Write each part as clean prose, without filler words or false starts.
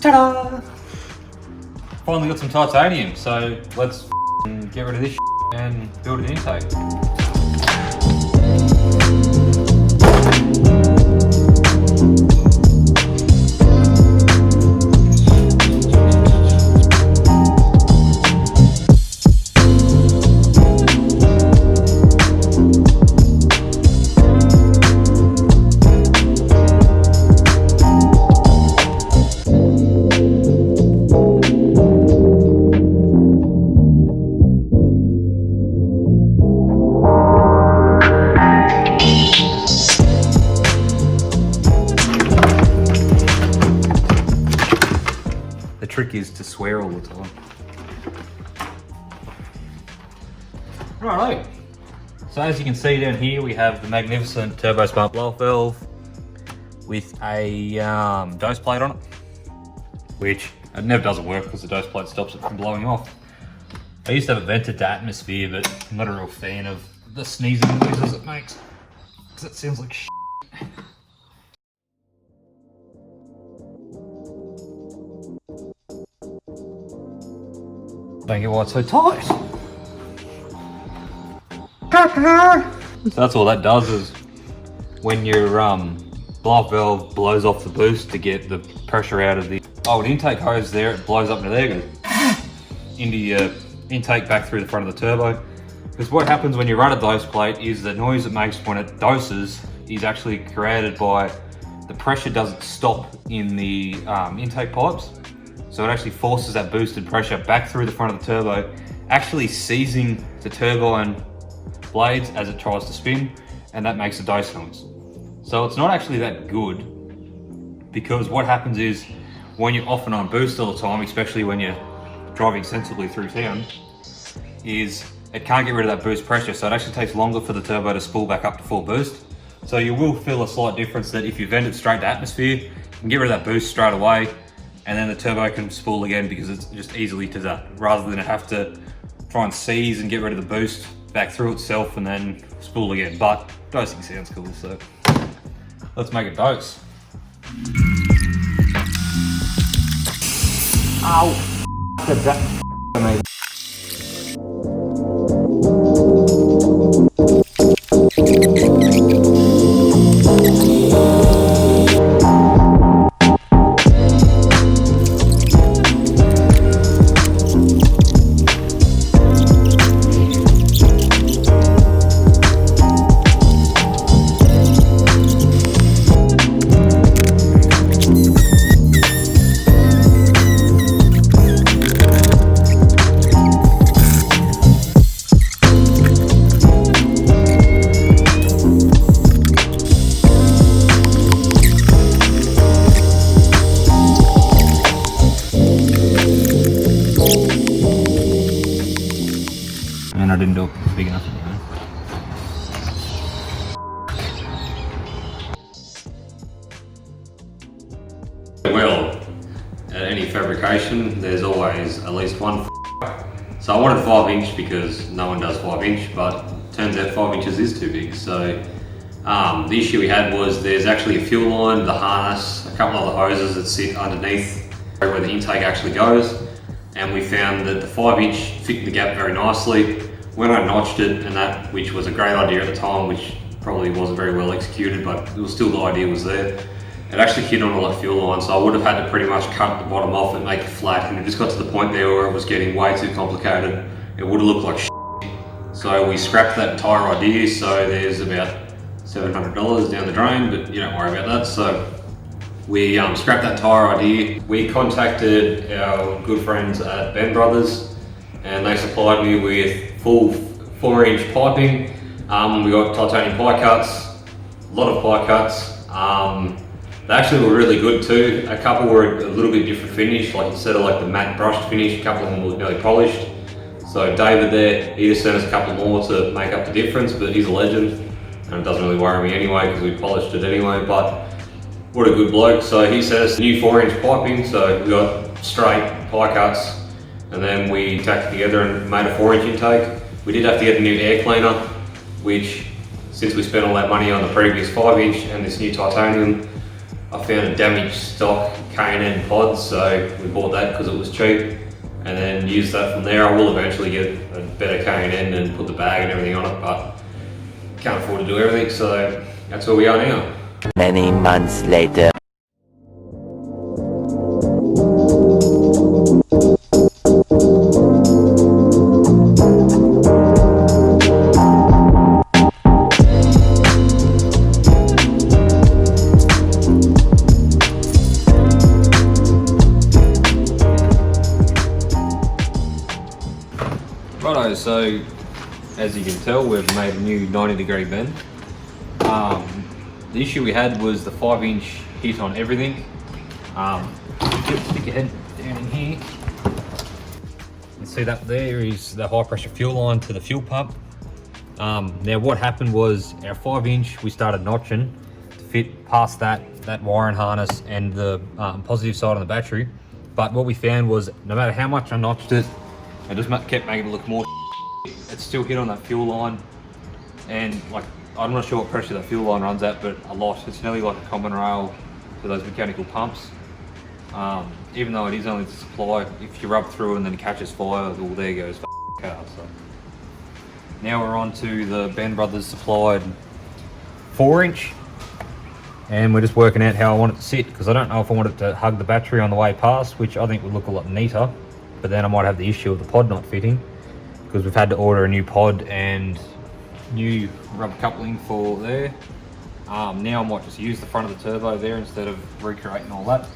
Ta-da! Finally got some titanium, so let's get rid of this and build an intake. The trick is to swear all the time. Righto. So as you can see down here, we have the magnificent turbo spark blow-off valve with a dose plate on it, which it never doesn't work because the dose plate stops it from blowing off. I used to have it vented to atmosphere, but I'm not a real fan of the sneezing noises it makes because it sounds like shit. Don't get why it's so tight. So that's all that does is when your blow-off valve blows off the boost to get the pressure out of the old intake hose there, it blows up into there, goes into your intake back through the front of the turbo. Because what happens when you run a dose plate is the noise it makes when it doses is actually created by the pressure doesn't stop in the intake pipes. So it actually forces that boosted pressure back through the front of the turbo, actually seizing the turbine blades as it tries to spin, and that makes a dose noise. So it's not actually that good, because what happens is when you're off and on boost all the time, especially when you're driving sensibly through town, is it can't get rid of that boost pressure. So it actually takes longer for the turbo to spool back up to full boost. So you will feel a slight difference that if you vent it straight to atmosphere, you can get rid of that boost straight away, and then the turbo can spool again because it's just easily to that, rather than have to try and seize and get rid of the boost back through itself and then spool again. But dosing sounds cool, so let's make a dose. Ow! That amazing. And I didn't do it big enough. Well, at any fabrication, there's always at least one. So I wanted 5" because no one does 5", but turns out 5 inches is too big. So the issue we had was there's actually a fuel line, the harness, a couple of the hoses that sit underneath where the intake actually goes. And we found that the 5" fit in the gap very nicely. When I notched it, and that, which was a great idea at the time, which probably wasn't very well executed, but it was still, the idea was there. It actually hit on all that fuel line, so I would have had to pretty much cut the bottom off and make it flat, and it just got to the point there where it was getting way too complicated. It would have looked like shit. So we scrapped that entire idea, so there's about $700 down the drain, but you don't worry about that. So we scrapped that entire idea. We contacted our good friends at Ben Brothers, and they supplied me with full 4" piping. We got titanium pie cuts, a lot of pie cuts. They actually were really good too. A couple were a little bit different finish, like instead of like the matte brushed finish, a couple of them were nearly polished. So David there, he just sent us a couple more to make up the difference, but he's a legend, and it doesn't really worry me anyway because we polished it anyway. But what a good bloke. So he sent us new 4" piping, so we got straight pie cuts, and then we tacked it together and made a 4" intake. We did have to get a new air cleaner, which since we spent all that money on the previous 5-inch and this new titanium, I found a damaged stock K&N pod, so we bought that because it was cheap and then used that from there. I will eventually get a better K&N and put the bag and everything on it, but can't afford to do everything, so that's where we are now. Many months later. Righto, so as you can tell, we've made a new 90-degree bend. The issue we had was the 5-inch hit on everything. Stick your head down in here. You see that there is the high pressure fuel line to the fuel pump. Now what happened was our 5-inch we started notching to fit past that wiring harness and the positive side on the battery. But what we found was no matter how much I notched it, it just kept making it look more it still hit on that fuel line, and like I'm not sure what pressure that fuel line runs at, but a lot. It's nearly like a common rail for those mechanical pumps. Even though it is only to supply, if you rub through and then it catches fire, well, there goes car. So now we're on to the Ben Brothers supplied 4-inch, and we're just working out how I want it to sit, because I don't know if I want it to hug the battery on the way past, which I think would look a lot neater, but then I might have the issue of the pod not fitting, because we've had to order a new pod and new rubber coupling for there. Now I might just use the front of the turbo there instead of recreating all that.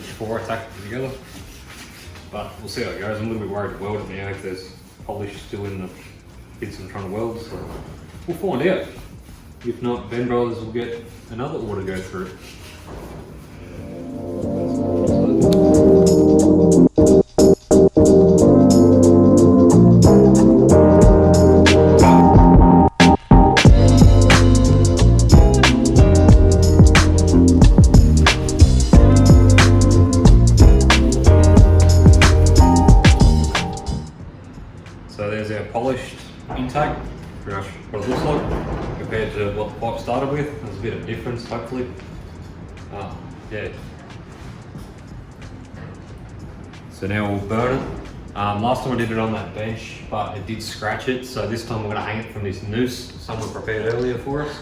before I tack it together. But we'll see how it goes. I'm a little bit worried to weld it now if there's polish still in the bits I'm trying to weld, so we'll find out. If not, Ben Brothers will get another order go through. So there's our polished intake, pretty much what it looks like compared to what the pipe started with. There's a bit of difference, hopefully. Yeah. So now we'll burn it. Last time I did it on that bench, but it did scratch it. So this time we're going to hang it from this noose someone prepared earlier for us.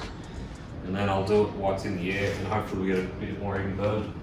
And then I'll do it while it's in the air, and hopefully we get a bit more even burn.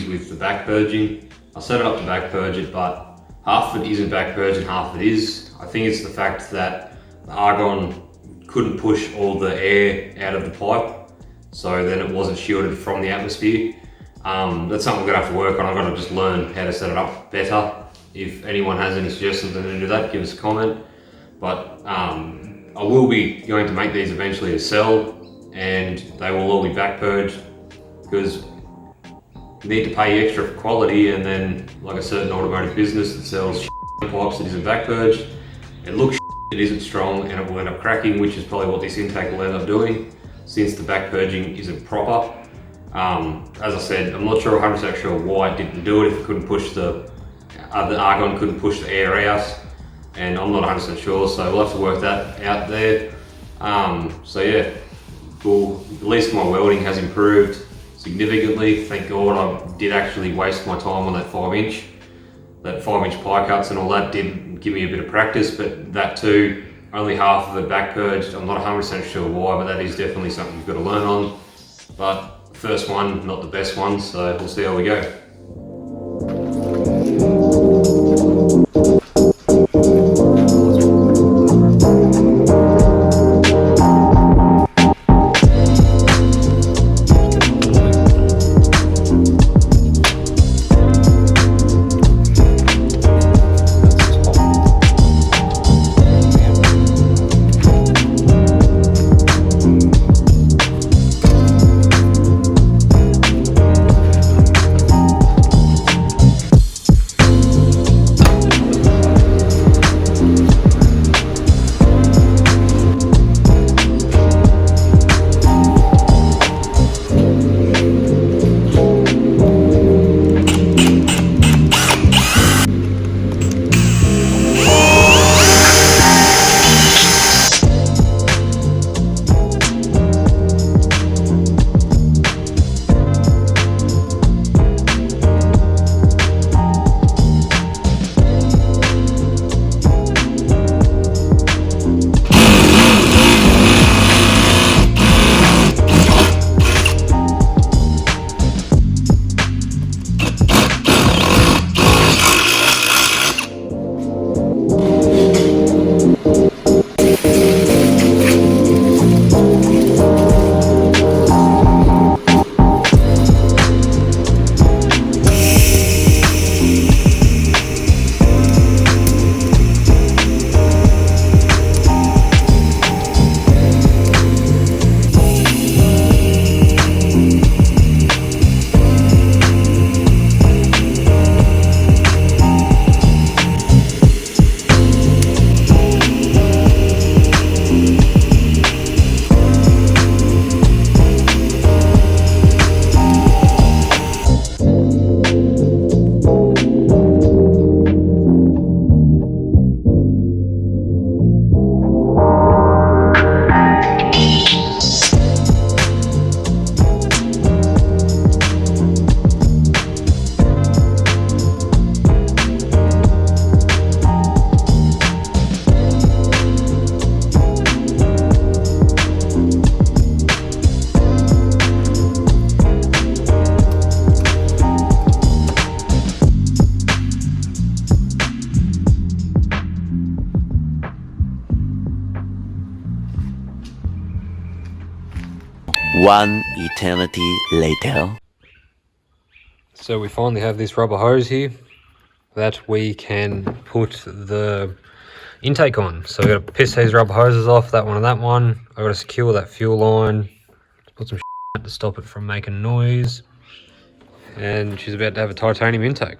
issues with the back purging. I set it up to back purge it, but half of it isn't back purged and half of it is. I think it's the fact that the argon couldn't push all the air out of the pipe, so then it wasn't shielded from the atmosphere. That's something we're gonna have to work on. I've got to just learn how to set it up better. If anyone has any suggestions on how to do that, give us a comment. But I will be going to make these eventually to sell, and they will all be back purged, because you need to pay extra for quality, and then like a certain automotive business that sells pipes that isn't back purged, it looks it isn't strong, and it will end up cracking, which is probably what this intake will end up doing, since the back purging isn't proper. As I said, I'm not sure 100% sure why it didn't do it, if it couldn't push the argon couldn't push the air out, and I'm not 100% sure, so we'll have to work that out there. So yeah, well, at least my welding has improved significantly. Thank God I did actually waste my time on that 5-inch. That 5-inch pie cuts and all that did give me a bit of practice, but that too, only half of it back purged. I'm not 100% sure why, but that is definitely something you've got to learn on. But first one, not the best one, so we'll see how we go. One eternity later. So we finally have this rubber hose here that we can put the intake on. So we've got to piss these rubber hoses off, that one and that one. I've got to secure that fuel line, put some to stop it from making noise. And she's about to have a titanium intake.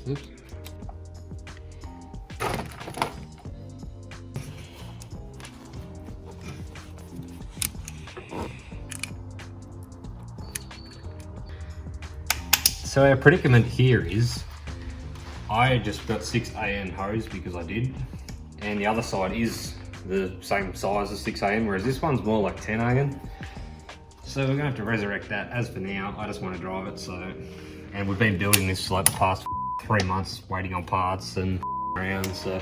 Oops. So our predicament here is, I just got 6AN hose because I did, and the other side is the same size as 6AN, whereas this one's more like 10AN. So we're gonna have to resurrect that. As for now, I just want to drive it. So, and we've been building this for like the past 3 months waiting on parts and around, so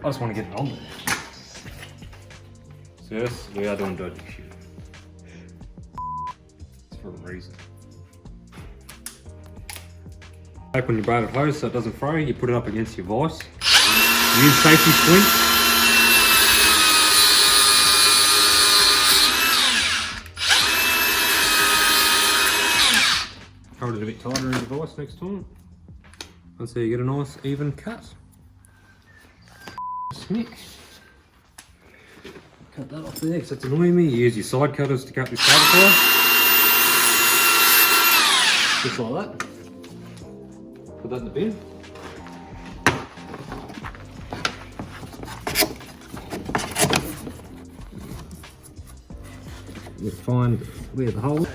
I just want to get it on there. So yes, we are doing dodgy shit. It's for a reason. Open your braided hose so it doesn't fray, you put it up against your vise. Use safety swing. Hold it a bit tighter in the vise next time. And so you get a nice even cut. Snick. Cut that off there because that's annoying me. You use your side cutters to cut this butterfly. Just like that. Put that in the bin. You find where the hole is.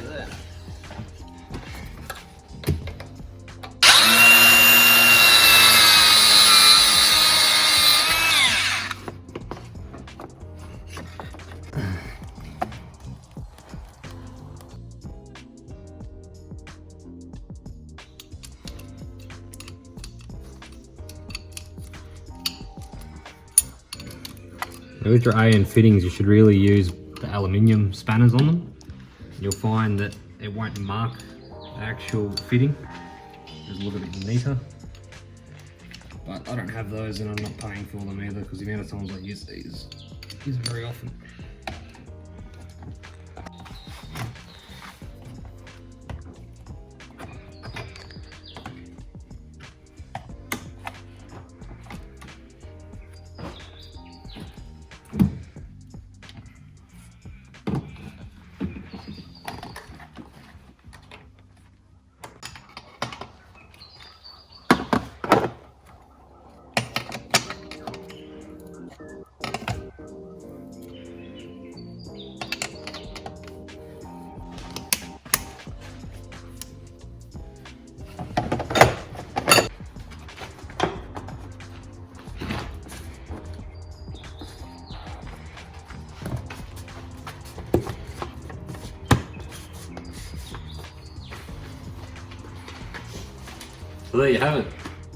Now with your AN fittings, you should really use the aluminium spanners on them. You'll find that it won't mark the actual fitting. Just look a bit neater. But I don't have those and I'm not paying for them either because the amount of times I use these isn't very often. So there you have it,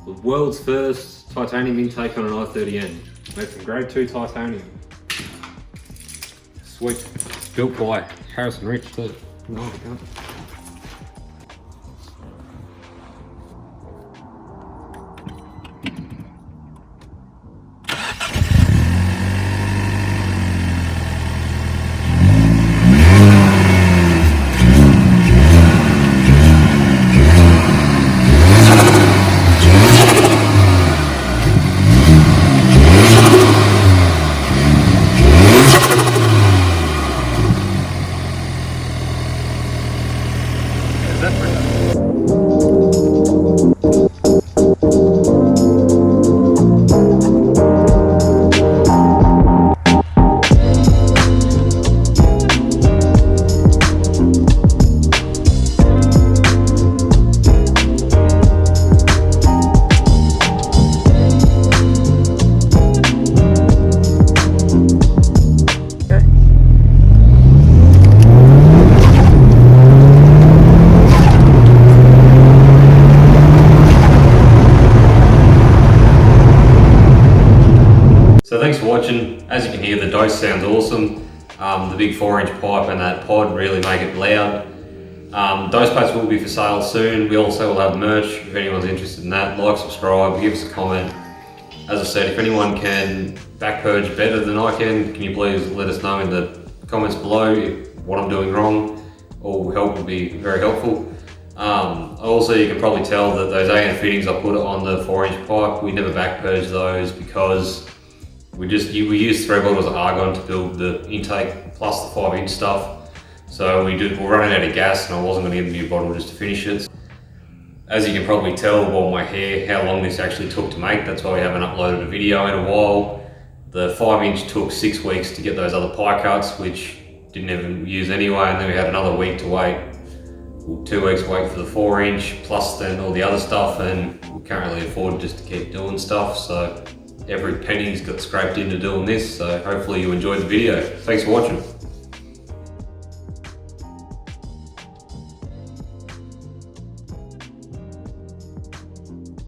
the world's first titanium intake on an i30N, made from grade 2 titanium. Sweet, built by Harrison Rich too. No, I can't. So thanks for watching. As you can hear, the dose sounds awesome. The big 4-inch pipe and that pod really make it loud. Dose pads will be for sale soon. We also will have merch if anyone's interested in that. Like, subscribe, give us a comment. As I said, if anyone can back purge better than I can you please let us know in the comments below if what I'm doing wrong or help would be very helpful. Also, you can probably tell that those AN fittings I put on the 4-inch pipe, we never back purge those because we used 3 bottles of argon to build the intake plus the 5-inch stuff. So we're running out of gas and I wasn't going to get a new bottle just to finish it. As you can probably tell by my hair how long this actually took to make, that's why we haven't uploaded a video in a while. The 5-inch took 6 weeks to get those other pie cuts, which didn't even use anyway, and then we had another week to wait. 2 weeks wait for the 4-inch, plus then all the other stuff, and we can't really afford just to keep doing stuff, so every penny's got scraped into doing this, so hopefully you enjoyed the video. Thanks for watching.